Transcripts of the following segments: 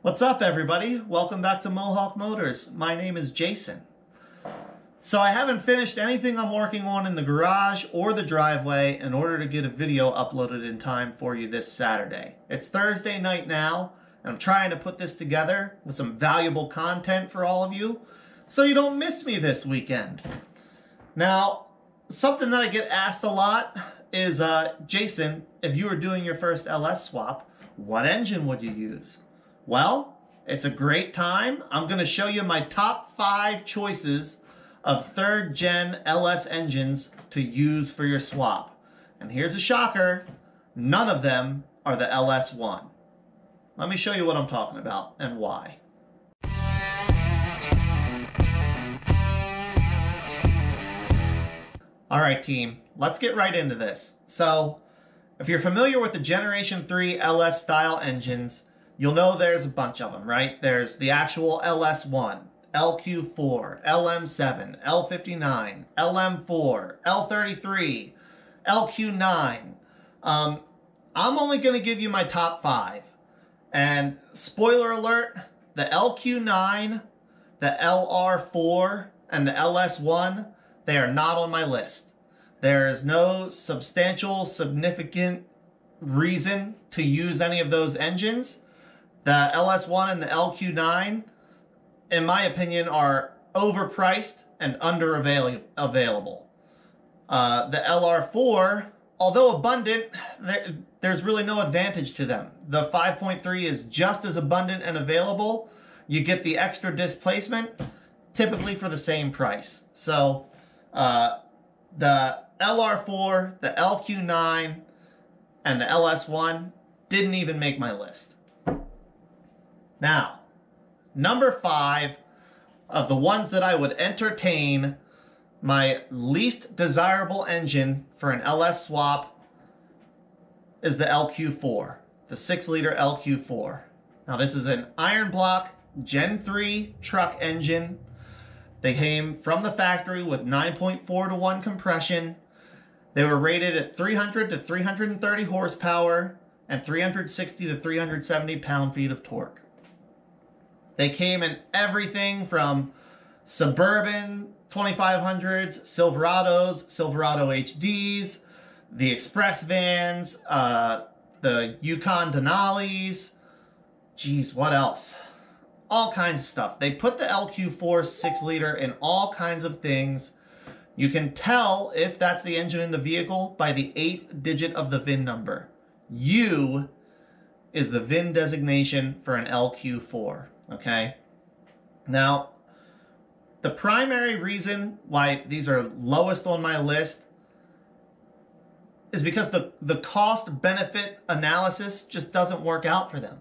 What's up, everybody? Welcome back to Mohawk Motors. My name is Jason. So I haven't finished anything I'm working on in the garage or the driveway in order to get a video uploaded in time for you this Saturday. It's Thursday night now, and I'm trying to put this together with some valuable content for all of you so you don't miss me this weekend. Now, something that I get asked a lot is, Jason, if you were doing your first LS swap, what engine would you use? Well, it's a great time. I'm going to show you my top 5 choices of 3rd gen LS engines to use for your swap. And here's a shocker, none of them are the LS1. Let me show you what I'm talking about and why. Alright team, let's get right into this. So, if you're familiar with the Generation 3 LS style engines, you'll know there's a bunch of them, right? There's the actual LS1, LQ4, LM7, L59, LM4, L33, LQ9. I'm only going to give you my top 5. And spoiler alert, the LQ9, the LR4, and the LS1, they are not on my list. There is no substantial, significant reason to use any of those engines. The LS1 and the LQ9, in my opinion, are overpriced and available. The LR4, although abundant, there's really no advantage to them. The 5.3 is just as abundant and available. You get the extra displacement, typically for the same price. So, the LR4, the LQ9, and the LS1 didn't even make my list. Now, number 5 of the ones that I would entertain, my least desirable engine for an LS swap is the LQ4, the 6-liter LQ4. Now, this is an iron block Gen 3 truck engine. They came from the factory with 9.4 to 1 compression. They were rated at 300 to 330 horsepower and 360 to 370 pound-feet of torque. They came in everything from Suburban 2500s, Silverados, Silverado HDs, the Express vans, the Yukon Denalis. Geez, what else? All kinds of stuff. They put the LQ4 6-liter in all kinds of things. You can tell if that's the engine in the vehicle by the 8th digit of the VIN number. U is the VIN designation for an LQ4. Okay? Now, the primary reason why these are lowest on my list is because the cost-benefit analysis just doesn't work out for them.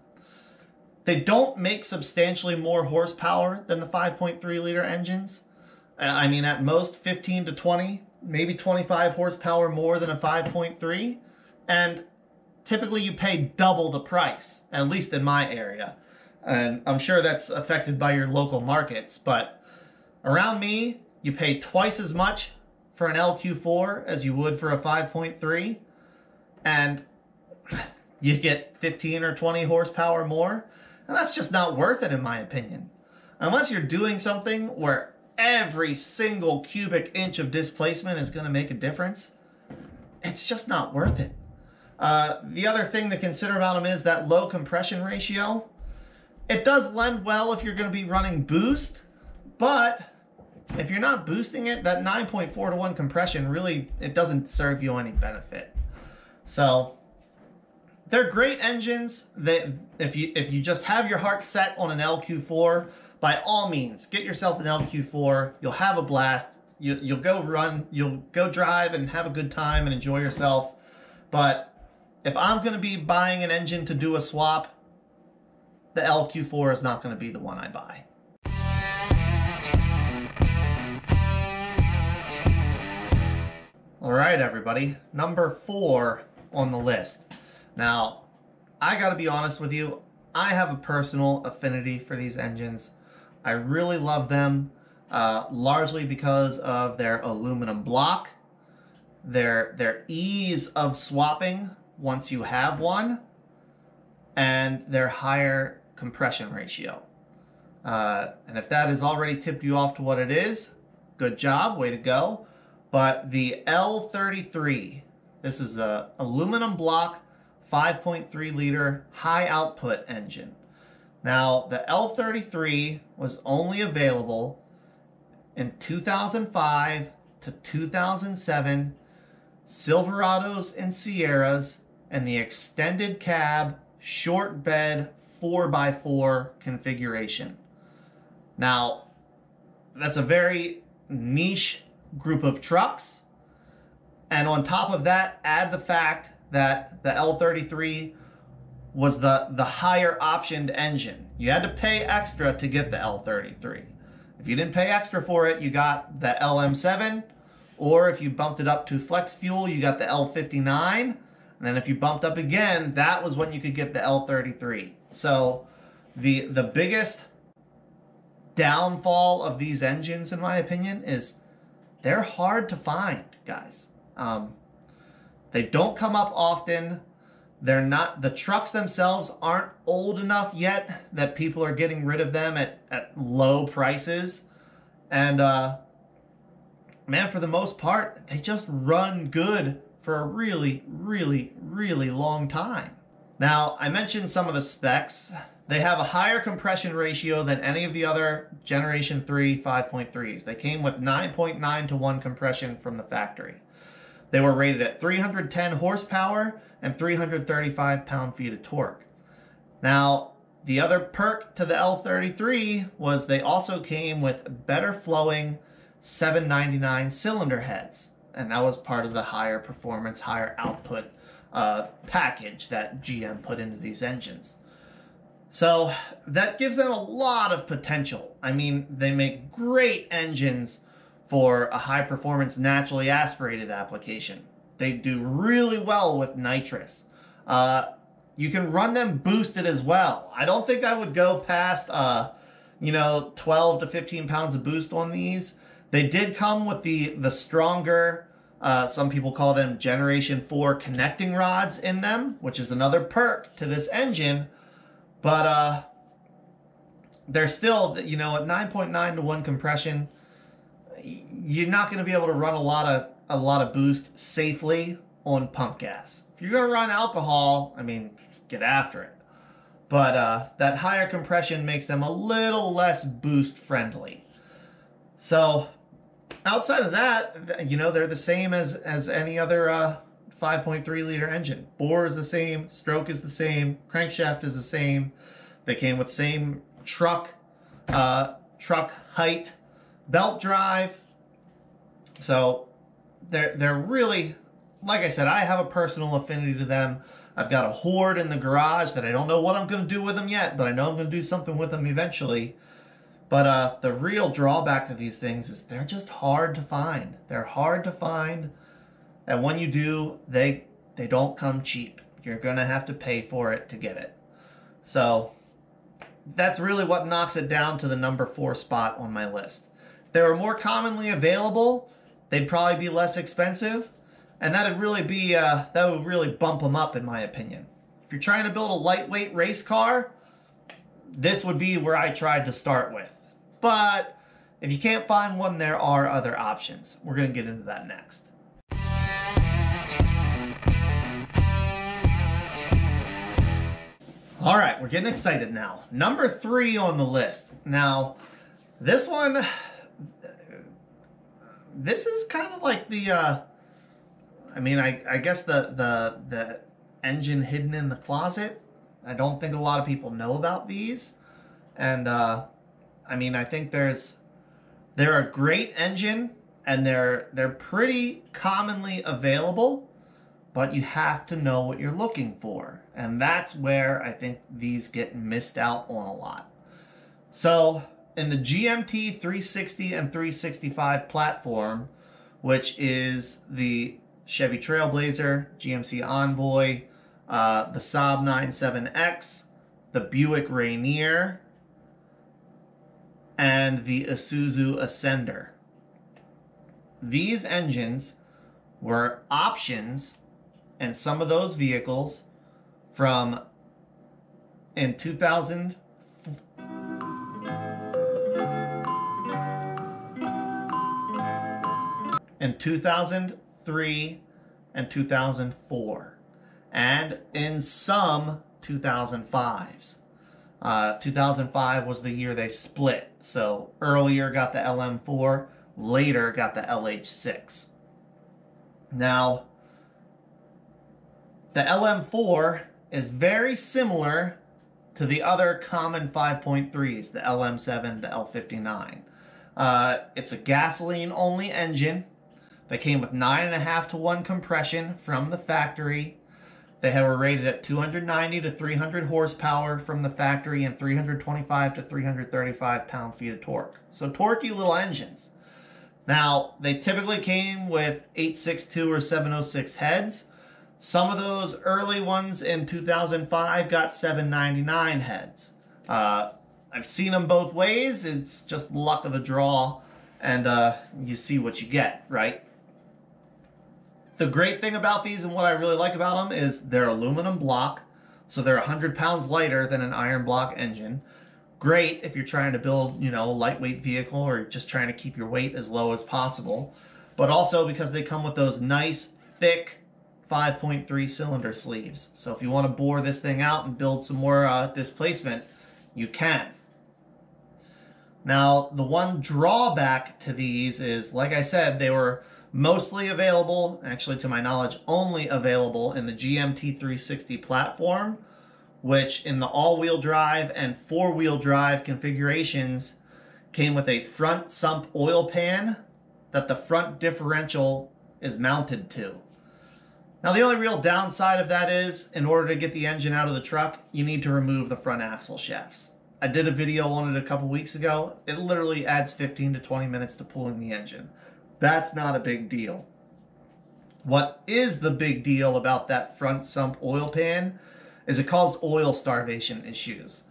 They don't make substantially more horsepower than the 5.3-liter engines. I mean, at most 15 to 20, maybe 25 horsepower more than a 5.3. And typically you pay double the price, at least in my area. And I'm sure that's affected by your local markets. But around me, you pay twice as much for an LQ4 as you would for a 5.3. And you get 15 or 20 horsepower more. And that's just not worth it, in my opinion. Unless you're doing something where every single cubic inch of displacement is going to make a difference, it's just not worth it. The other thing to consider about them is that low compression ratio. It does lend well if you're going to be running boost, but if you're not boosting it, that 9.4 to 1 compression really, it doesn't serve you any benefit. So, they're great engines. If you just have your heart set on an LQ4, by all means, get yourself an LQ4. You'll have a blast. You'll go run, you'll go drive and have a good time and enjoy yourself. But if I'm going to be buying an engine to do a swap, the LQ4 is not going to be the one I buy. All right, everybody. Number 4 on the list. Now, I gotta be honest with you, I have a personal affinity for these engines. I really love them, largely because of their aluminum block, their ease of swapping once you have one, and their higher compression ratio. And if that has already tipped you off to what it is, good job, way to go. But the L33, this is a aluminum block, 5.3 liter high output engine. Now, the L33 was only available in 2005 to 2007 Silverados and Sierras and the extended cab short bed 4x4 configuration. Now, that's a very niche group of trucks. And on top of that, add the fact that the L33 was the higher optioned engine. You had to pay extra to get the L33. If you didn't pay extra for it, you got the LM7, or if you bumped it up to flex fuel, you got the L59. And then if you bumped up again, that was when you could get the L33. So the biggest downfall of these engines, in my opinion, is they're hard to find, guys. They don't come up often. They're not, the trucks themselves aren't old enough yet that people are getting rid of them at low prices. And man, for the most part, they just run good for a really, really, really long time. Now, I mentioned some of the specs. They have a higher compression ratio than any of the other Generation 3 5.3s. They came with 9.9 to 1 compression from the factory. They were rated at 310 horsepower and 335 pound-feet of torque. Now, the other perk to the L33 was they also came with better flowing 799 cylinder heads. And that was part of the higher performance, higher output package that GM put into these engines. So that gives them a lot of potential. I mean, they make great engines for a high performance naturally aspirated application. They do really well with nitrous. You can run them boosted as well. I don't think I would go past 12 to 15 pounds of boost on these. They did come with the stronger, some people call them Generation 4 connecting rods in them, which is another perk to this engine. But they're still, at 9.9 to 1 compression, you're not going to be able to run a lot of boost safely on pump gas. If you're going to run alcohol, I mean, get after it. But that higher compression makes them a little less boost friendly. So outside of that, they're the same as any other 5.3 liter engine. Bore is the same, stroke is the same, crankshaft is the same. They came with same truck height, belt drive. So they're really, like I said, I have a personal affinity to them. I've got a horde in the garage that I don't know what I'm going to do with them yet, but I know I'm going to do something with them eventually. But the real drawback to these things is they're just hard to find. They're hard to find. And when you do, they don't come cheap. You're going to have to pay for it to get it. So that's really what knocks it down to the number 4 spot on my list. If they were more commonly available, they'd probably be less expensive. And that would really bump them up, in my opinion. If you're trying to build a lightweight race car, this would be where I tried to start with. But if you can't find one, there are other options. We're going to get into that next. All right, we're getting excited now. Number 3 on the list. Now, this one, this is kind of like the, I guess the engine hidden in the closet. I don't think a lot of people know about these. And, I think they're a great engine, and they're pretty commonly available, but you have to know what you're looking for. And that's where I think these get missed out on a lot. So in the GMT 360 and 365 platform, which is the Chevy Trailblazer, GMC Envoy, the Saab 97X, the Buick Rainier, and the Isuzu Ascender. These engines were options in some of those vehicles from in 2000 in 2003 and 2004, and in some 2005s. 2005 was the year they split. So earlier got the LM4, later got the LH6. Now, the LM4 is very similar to the other common 5.3s, the LM7, the L59. It's a gasoline-only engine. They came with 9.5 to 1 compression from the factory. They were rated at 290 to 300 horsepower from the factory and 325 to 335 pound-feet of torque. So torquey little engines. Now, they typically came with 862 or 706 heads. Some of those early ones in 2005 got 799 heads. I've seen them both ways. It's just luck of the draw, and you see what you get, right? The great thing about these and what I really like about them is they're aluminum block, so they're 100 pounds lighter than an iron block engine. Great if you're trying to build, a lightweight vehicle or just trying to keep your weight as low as possible. But also because they come with those nice, thick 5.3 cylinder sleeves. So if you want to bore this thing out and build some more displacement, you can. Now, the one drawback to these is, like I said, they were mostly available, actually to my knowledge, only available in the GMT 360 platform, which in the all-wheel drive and four-wheel drive configurations came with a front sump oil pan that the front differential is mounted to. Now, the only real downside of that is, in order to get the engine out of the truck, you need to remove the front axle shafts. I did a video on it a couple weeks ago. It literally adds 15 to 20 minutes to pulling the engine. That's not a big deal. What is the big deal about that front sump oil pan is it caused oil starvation issues.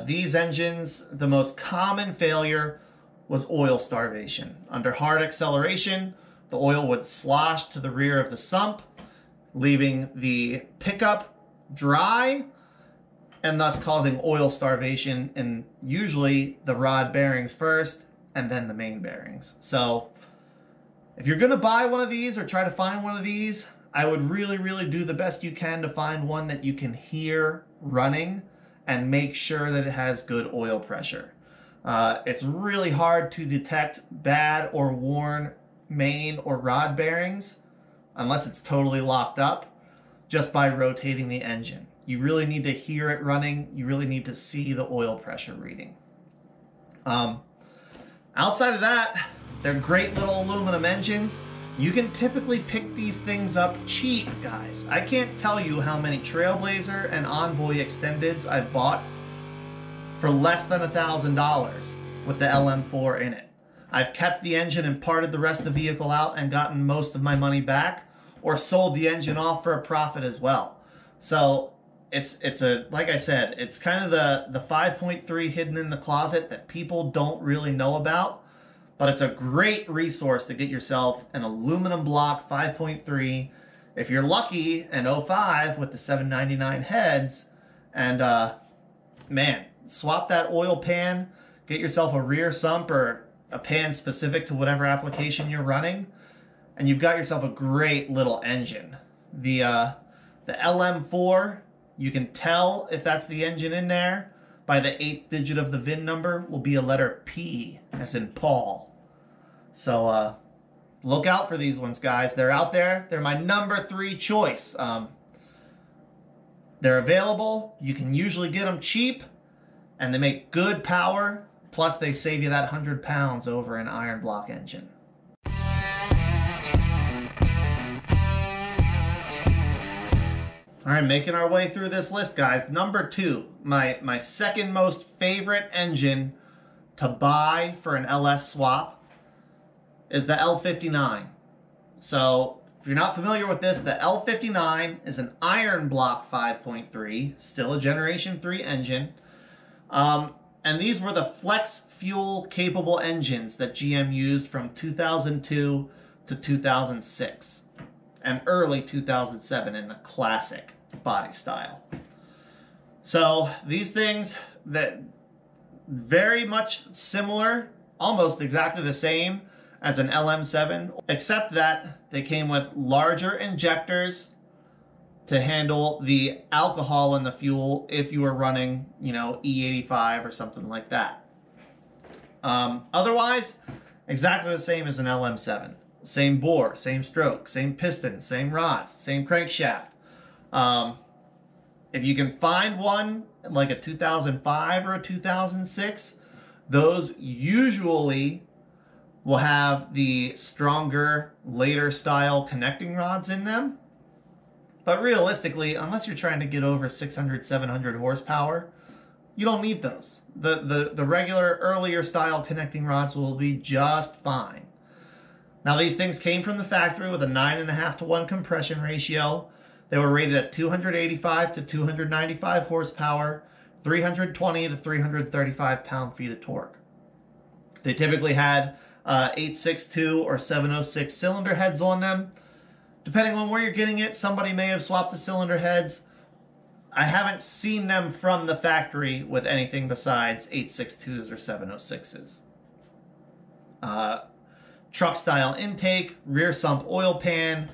These engines, the most common failure was oil starvation. Under hard acceleration, the oil would slosh to the rear of the sump, leaving the pickup dry and thus causing oil starvation in usually the rod bearings first and then the main bearings. So if you're going to buy one of these or try to find one of these, I would really do the best you can to find one that you can hear running and make sure that it has good oil pressure. It's really hard to detect bad or worn main or rod bearings unless it's totally locked up just by rotating the engine. You really need to hear it running. You really need to see the oil pressure reading. Outside of that, they're great little aluminum engines. You can typically pick these things up cheap, guys. I can't tell you how many Trailblazer and Envoy Extendeds I've bought for less than $1,000 with the LM4 in it. I've kept the engine and parted the rest of the vehicle out and gotten most of my money back, or sold the engine off for a profit as well. So it's a, like I said, it's kind of the 5.3 hidden in the closet that people don't really know about. But it's a great resource to get yourself an aluminum block 5.3. If you're lucky, an 05 with the 799 heads. And man, swap that oil pan, get yourself a rear sump or a pan specific to whatever application you're running, and you've got yourself a great little engine. The LM4, you can tell if that's the engine in there by the 8th digit of the VIN number will be a letter P, as in Paul. So look out for these ones, guys. They're out there. They're my number 3 choice. They're available. You can usually get them cheap, and they make good power. Plus, they save you that 100 pounds over an iron block engine. All right, making our way through this list, guys. Number 2, my second most favorite engine to buy for an LS swap is the L59. So if you're not familiar with this, the L59 is an iron block 5.3, still a Generation 3 engine. And these were the flex fuel capable engines that GM used from 2002 to 2006 and early 2007 in the classic body style. So these things that very much similar, almost exactly the same as an LM7, except that they came with larger injectors to handle the alcohol in the fuel if you were running, you know, E85 or something like that. Otherwise, exactly the same as an LM7. Same bore, same stroke, same piston, same rods, same crankshaft. If you can find one like a 2005 or a 2006, those usually will have the stronger, later style connecting rods in them. But realistically, unless you're trying to get over 600, 700 horsepower, you don't need those. The regular, earlier style connecting rods will be just fine. Now, these things came from the factory with a 9.5 to 1 compression ratio. They were rated at 285 to 295 horsepower, 320 to 335 pound-feet of torque. They typically had 862 or 706 cylinder heads on them. Depending on where you're getting it, somebody may have swapped the cylinder heads. I haven't seen them from the factory with anything besides 862s or 706s. Truck style intake, rear sump oil pan,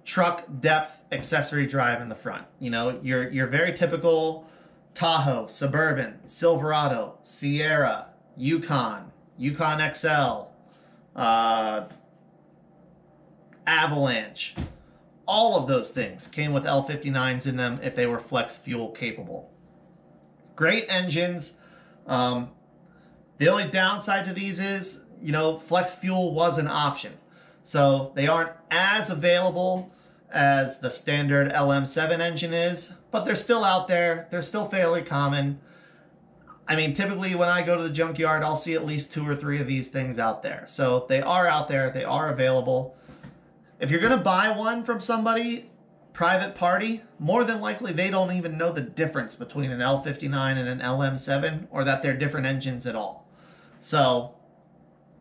truck depth accessory drive in the front. You know, your very typical Tahoe, Suburban, Silverado, Sierra, Yukon, Yukon XL, Avalanche. All of those things came with L59s in them if they were flex fuel capable. Great engines. The only downside to these is, you know, flex fuel was an option. So they aren't as available as the standard LM7 engine is, but they're still out there. They're still fairly common. I mean, typically when I go to the junkyard, I'll see at least 2 or 3 of these things out there. So they are out there. They are available. If you're going to buy one from somebody, private party, more than likely they don't even know the difference between an L59 and an LM7, or that they're different engines at all. So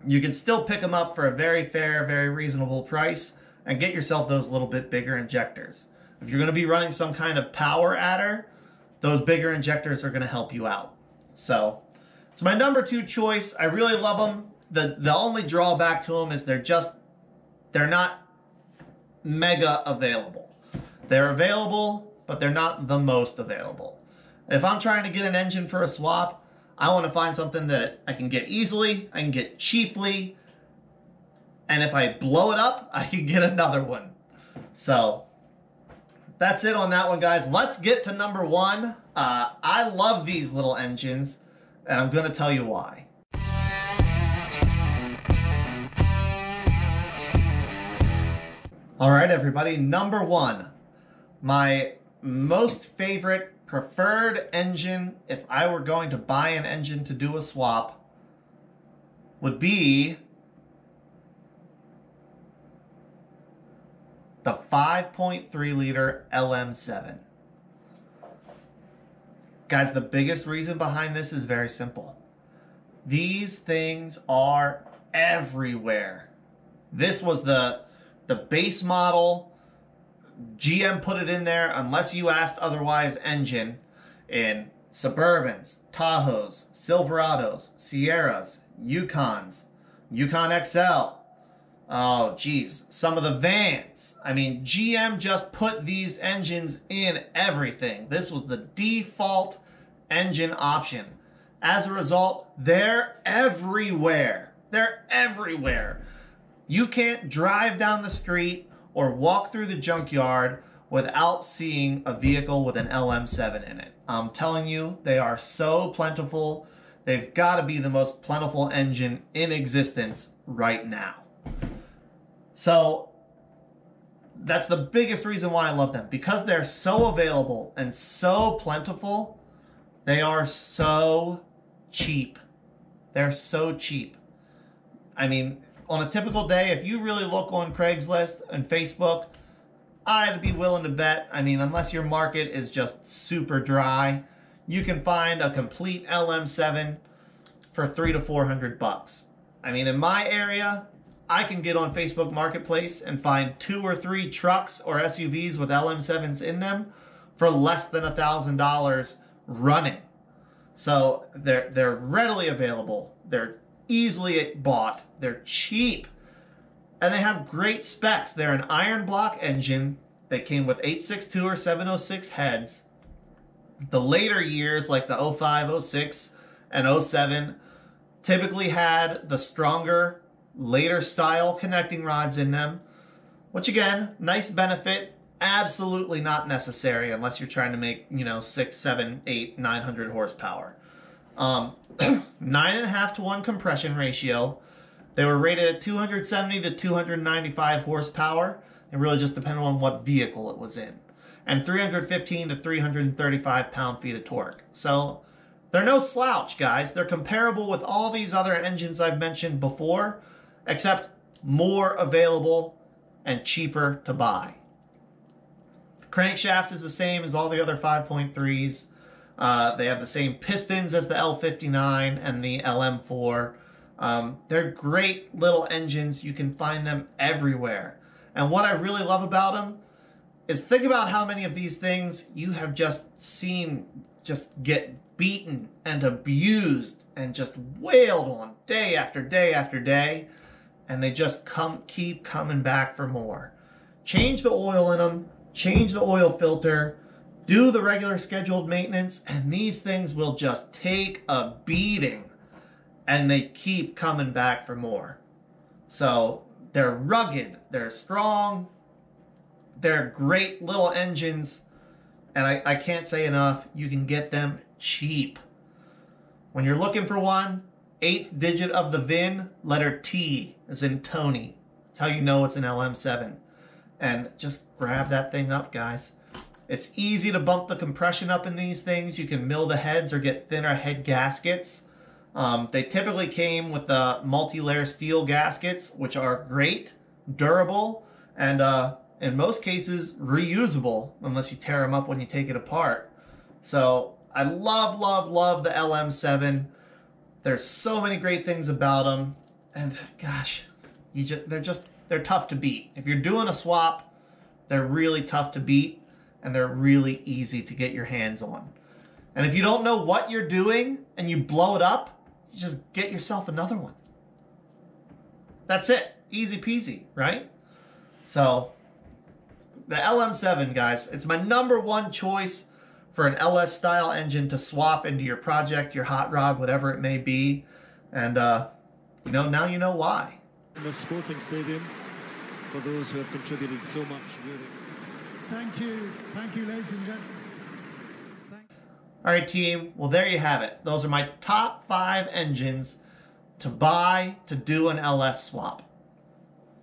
you can still pick them up for a very fair, very reasonable price and get yourself those little bit bigger injectors. If you're going to be running some kind of power adder, those bigger injectors are going to help you out. So it's my number 2 choice. I really love them. The only drawback to them is they're not mega available. They're available, but they're not the most available. If I'm trying to get an engine for a swap, I want to find something that I can get easily, I can get cheaply, and if I blow it up, I can get another one. So that's it on that one, guys. Let's get to number 1. I love these little engines, and I'm going to tell you why. All right, everybody, number 1. My most favorite, preferred engine, if I were going to buy an engine to do a swap, would be the 5.3 liter LM7. Guys, the biggest reason behind this is very simple. These things are everywhere. This was the base model. GM put it in there, unless you asked otherwise, engine in Suburbans, Tahoes, Silverados, Sierras, Yukons, Yukon XL. Oh, geez, some of the vans. I mean, GM just put these engines in everything. This was the default engine option. As a result, they're everywhere. They're everywhere. You can't drive down the street or walk through the junkyard without seeing a vehicle with an LM7 in it. I'm telling you, they are so plentiful. They've got to be the most plentiful engine in existence right now. So that's the biggest reason why I love them. Because they're so available and so plentiful, they are so cheap. They're so cheap. I mean, on a typical day, if you really look on Craigslist and Facebook, I'd be willing to bet, I mean, unless your market is just super dry, you can find a complete LM7 for $300 to $400. I mean, in my area, I can get on Facebook Marketplace and find 2 or 3 trucks or SUVs with LM7s in them for less than $1,000 running. So they're readily available. They're easily bought. They're cheap. And they have great specs. They're an iron block engine. They came with 862 or 706 heads. The later years, like the 05, 06, and 07, typically had the stronger, later style connecting rods in them. Which again, nice benefit. Absolutely not necessary unless you're trying to make, 6, 7, 8, 900 horsepower. 9.5 to 1 compression ratio. They were rated at 270 to 295 horsepower. It really just depended on what vehicle it was in. And 315 to 335 pound-feet of torque. So they're no slouch, guys. They're comparable with all these other engines I've mentioned before, except more available and cheaper to buy. The crankshaft is the same as all the other 5.3s. They have the same pistons as the L59 and the LM4. They're great little engines. You can find them everywhere. And what I really love about them is think about how many of these things you have just seen just get beaten and abused and just wailed on day after day after day. And they just keep coming back for more. Change the oil in them, change the oil filter, do the regular scheduled maintenance, and these things will just take a beating. And they keep coming back for more. So they're rugged, they're strong, they're great little engines, and I can't say enough, you can get them cheap. When you're looking for one, 8th digit of the VIN, letter T, as in Tony. That's how you know it's an LM7. And just grab that thing up, guys. It's easy to bump the compression up in these things. You can mill the heads or get thinner head gaskets. They typically came with the multi-layer steel gaskets, which are great, durable, and in most cases reusable, unless you tear them up when you take it apart. So I love, love, love the LM7. There's so many great things about them, and gosh, they're tough to beat. If you're doing a swap, they're really tough to beat, and they're really easy to get your hands on. And if you don't know what you're doing and you blow it up, you just get yourself another one. That's it. Easy peasy, right? So, the LM7, guys, it's my #1 choice for an LS style engine to swap into your project, your hot rod, whatever it may be. And, now you know why. In the sporting stadium, for those who have contributed so much, really. Thank you, ladies and gentlemen. All right, team. Well, there you have it. Those are my top 5 engines to buy to do an LS swap.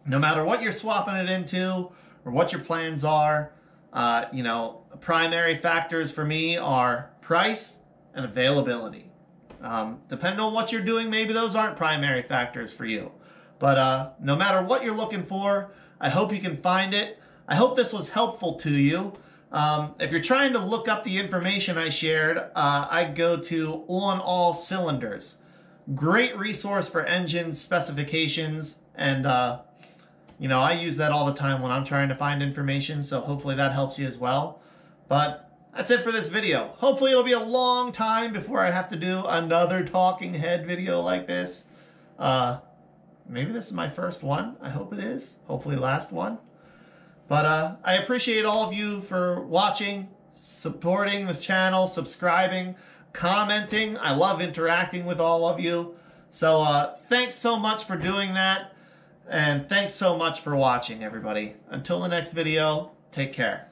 No matter what you're swapping it into or what your plans are, the primary factors for me are price and availability. Depending on what you're doing, maybe those aren't primary factors for you. But no matter what you're looking for, I hope you can find it. I hope this was helpful to you. If you're trying to look up the information I shared, I go to On All Cylinders. Great resource for engine specifications, and I use that all the time when I'm trying to find information, so hopefully that helps you as well. But that's it for this video. Hopefully it'll be a long time before I have to do another talking head video like this. Maybe this is my first one. I hope it is. Hopefully last one. But I appreciate all of you for watching, supporting this channel, subscribing, commenting. I love interacting with all of you. So thanks so much for doing that. And thanks so much for watching, everybody. Until the next video, take care.